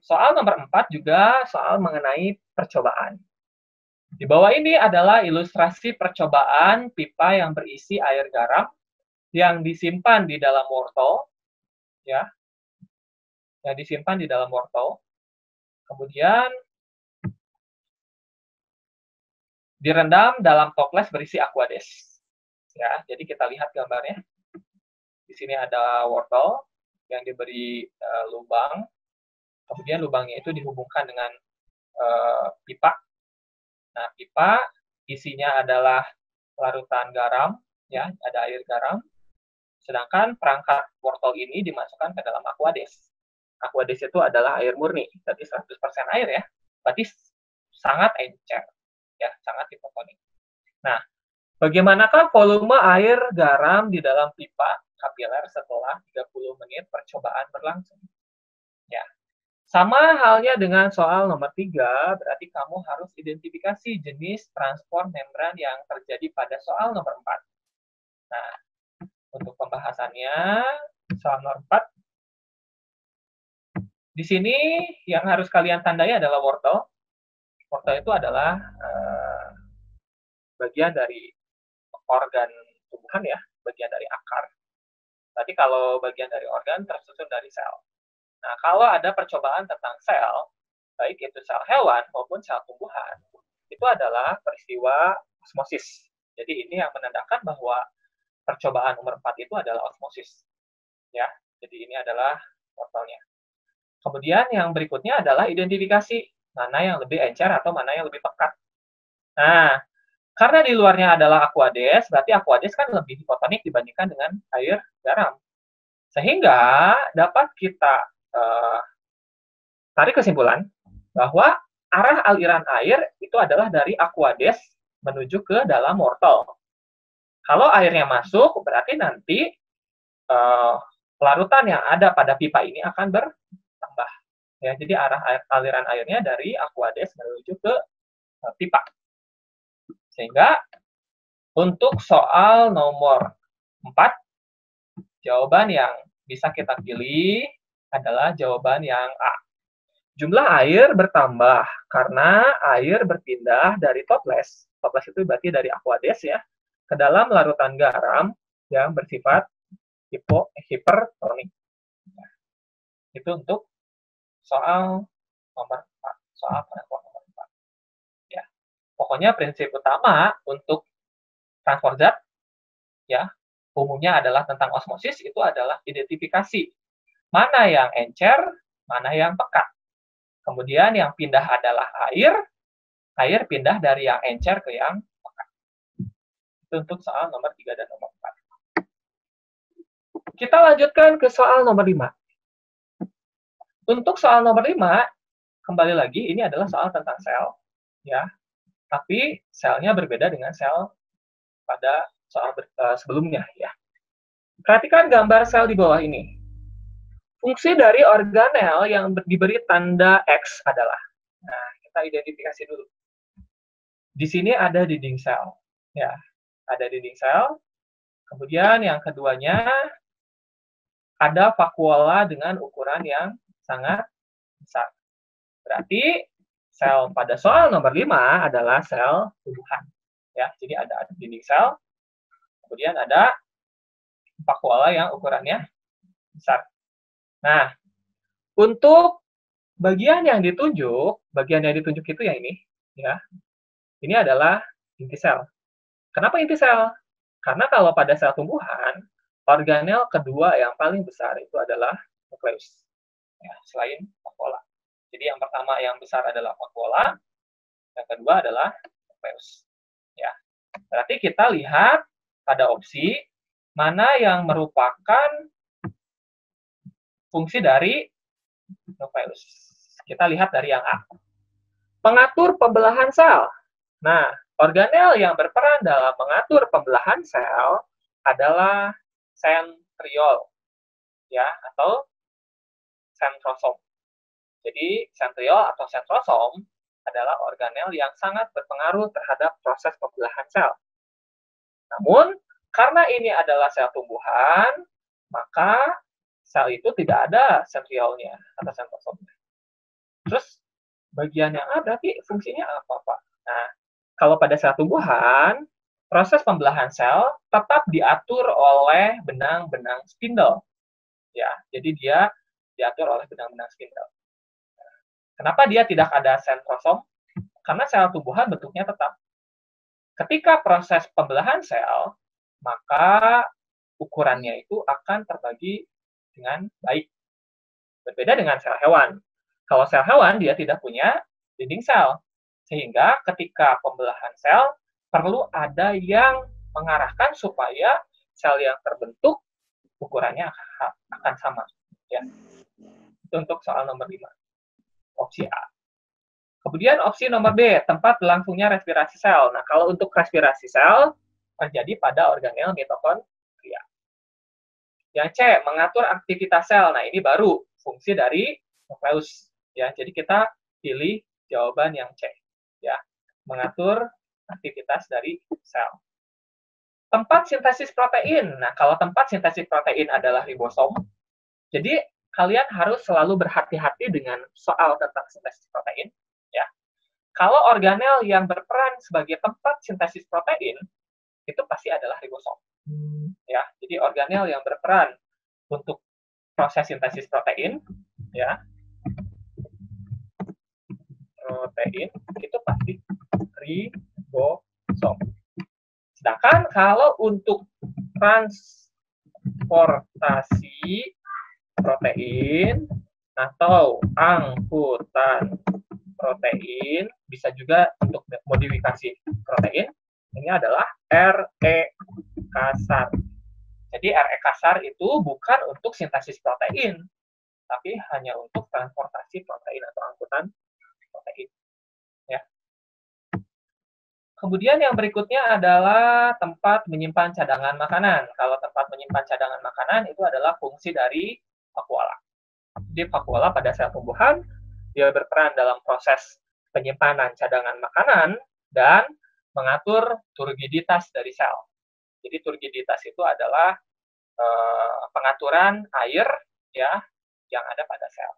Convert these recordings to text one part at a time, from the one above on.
Soal nomor 4 juga soal mengenai percobaan. Di bawah ini adalah ilustrasi percobaan pipa yang berisi air garam yang disimpan di dalam wortel, ya, yang disimpan di dalam wortel. Kemudian direndam dalam toples berisi aquades. Ya, jadi kita lihat gambarnya. Di sini ada wortel yang diberi lubang. Kemudian lubangnya itu dihubungkan dengan pipa. Nah, pipa isinya adalah larutan garam, ya, ada air garam. Sedangkan perangkat wortel ini dimasukkan ke dalam aquades. Aquades itu adalah air murni, berarti 100% air ya. Berarti sangat encer, ya, sangat hipotonik. Nah, bagaimanakah volume air garam di dalam pipa kapiler setelah 30 menit percobaan berlangsung? Ya. Sama halnya dengan soal nomor 3, berarti kamu harus identifikasi jenis transport membran yang terjadi pada soal nomor 4. Nah, untuk pembahasannya, soal nomor 4, di sini yang harus kalian tandai adalah wortel. Wortel itu adalah bagian dari organ tumbuhan ya, bagian dari akar. Berarti kalau bagian dari organ tersusun dari sel. Nah, kalau ada percobaan tentang sel, baik itu sel hewan maupun sel tumbuhan, itu adalah peristiwa osmosis. Jadi ini yang menandakan bahwa percobaan nomor 4 itu adalah osmosis. Ya, jadi ini adalah wortelnya. Kemudian yang berikutnya adalah identifikasi mana yang lebih encer atau mana yang lebih pekat. Nah, karena di luarnya adalah aquades, berarti aquades kan lebih hipotonik dibandingkan dengan air garam. Sehingga dapat kita tarik kesimpulan bahwa arah aliran air itu adalah dari aquades menuju ke dalam wortel. Kalau airnya masuk, berarti nanti larutan yang ada pada pipa ini akan bertambah. Ya, jadi arah aliran airnya dari aquades menuju ke pipa. Sehingga untuk soal nomor 4, jawaban yang bisa kita pilih adalah jawaban yang A. Jumlah air bertambah karena air berpindah dari toples. Toples itu berarti dari aquades ya, ke dalam larutan garam yang bersifat hipertonik. Itu untuk soal nomor 4. Soal transport nomor 4. Ya. Pokoknya prinsip utama untuk transport zat ya, umumnya adalah tentang osmosis, itu adalah identifikasi mana yang encer, mana yang pekat. Kemudian yang pindah adalah air pindah dari yang encer ke yang pekat. Itu untuk soal nomor 3 dan nomor 4. Kita lanjutkan ke soal nomor 5. Untuk soal nomor 5, kembali lagi, ini adalah soal tentang sel. Ya, tapi selnya berbeda dengan sel pada soal sebelumnya. Ya. Perhatikan gambar sel di bawah ini. Fungsi dari organel yang diberi tanda X adalah, nah, kita identifikasi dulu. Di sini ada dinding sel, ya, ada dinding sel. Kemudian yang keduanya ada vakuola dengan ukuran yang sangat besar. Berarti sel pada soal nomor 5 adalah sel tumbuhan, ya. Jadi ada dinding sel, kemudian ada vakuola yang ukurannya besar. Nah, untuk bagian yang ditunjuk itu yang ini, ya. Ini adalah inti sel. Kenapa inti sel? Karena kalau pada sel tumbuhan, organel kedua yang paling besar itu adalah nukleus. Ya, selain vakuola. Jadi yang pertama yang besar adalah vakuola, yang kedua adalah nukleus. Ya. Berarti kita lihat pada opsi mana yang merupakan fungsi dari nukleus. Kita lihat dari yang A. Pengatur pembelahan sel. Nah, organel yang berperan dalam mengatur pembelahan sel adalah sentriol, ya, atau sentrosom. Jadi, sentriol atau sentrosom adalah organel yang sangat berpengaruh terhadap proses pembelahan sel. Namun, karena ini adalah sel tumbuhan, maka sel itu tidak ada sentriolnya atau sentrosomnya. Terus bagian yang A berarti fungsinya apa, Pak? Nah, kalau pada sel tumbuhan, proses pembelahan sel tetap diatur oleh benang-benang spindle. Ya, jadi dia diatur oleh benang-benang spindle. Kenapa dia tidak ada sentrosom? Karena sel tumbuhan bentuknya tetap. Ketika proses pembelahan sel, maka ukurannya itu akan terbagi dengan baik. Berbeda dengan sel hewan. Kalau sel hewan, dia tidak punya dinding sel. Sehingga ketika pembelahan sel, perlu ada yang mengarahkan supaya sel yang terbentuk ukurannya akan sama. Ya. Itu untuk soal nomor 5. Opsi A. Kemudian opsi nomor B, tempat berlangsungnya respirasi sel. Nah, kalau untuk respirasi sel, terjadi pada organel mitokondria. Yang C, mengatur aktivitas sel. Nah, ini baru fungsi dari nukleus. Ya, jadi kita pilih jawaban yang C. Ya, mengatur aktivitas dari sel. Tempat sintesis protein. Nah, kalau tempat sintesis protein adalah ribosom, jadi kalian harus selalu berhati-hati dengan soal tentang sintesis protein. Ya, kalau organel yang berperan sebagai tempat sintesis protein, itu pasti adalah ribosom. Ya, jadi organel yang berperan untuk proses sintesis protein, ya, protein itu pasti ribosom. Sedangkan kalau untuk transportasi protein atau angkutan protein, bisa juga untuk modifikasi protein, ini adalah RE kasar. Jadi RE kasar itu bukan untuk sintesis protein, tapi hanya untuk transportasi protein atau angkutan protein. Ya. Kemudian yang berikutnya adalah tempat menyimpan cadangan makanan. Kalau tempat menyimpan cadangan makanan itu adalah fungsi dari vakuola. Jadi vakuola pada sel tumbuhan, dia berperan dalam proses penyimpanan cadangan makanan dan mengatur turgiditas dari sel. Jadi turgiditas itu adalah pengaturan air ya yang ada pada sel.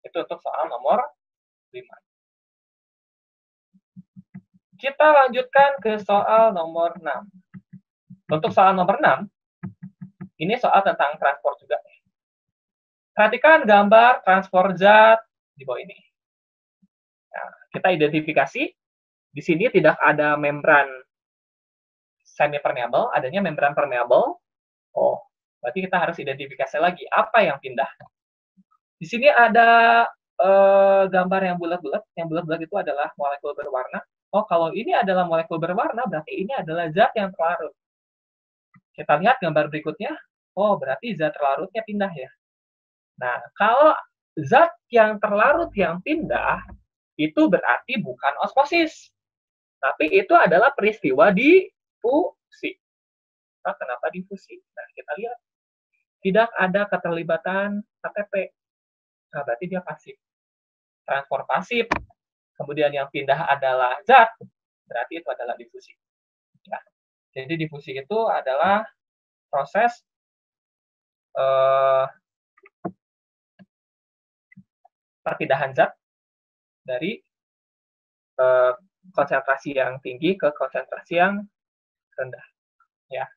Itu untuk soal nomor 5. Kita lanjutkan ke soal nomor 6. Untuk soal nomor 6, ini soal tentang transport juga. Perhatikan gambar transport zat di bawah ini. Nah, kita identifikasi. Di sini tidak ada membran semi-permeable, adanya membran permeable. Oh, berarti kita harus identifikasi lagi apa yang pindah. Di sini ada gambar yang bulat-bulat. Yang bulat-bulat itu adalah molekul berwarna. Oh, kalau ini adalah molekul berwarna, berarti ini adalah zat yang terlarut. Kita lihat gambar berikutnya. Oh, berarti zat terlarutnya pindah ya. Nah, kalau zat yang terlarut yang pindah, itu berarti bukan osmosis. Tapi itu adalah peristiwa difusi. Nah, kenapa difusi? Nah, kita lihat. Tidak ada keterlibatan KTP. Nah, berarti dia pasif. Transport pasif. Kemudian yang pindah adalah zat, berarti itu adalah difusi. Ya. Jadi difusi itu adalah proses perpindahan zat dari konsentrasi yang tinggi ke konsentrasi yang rendah. Ya.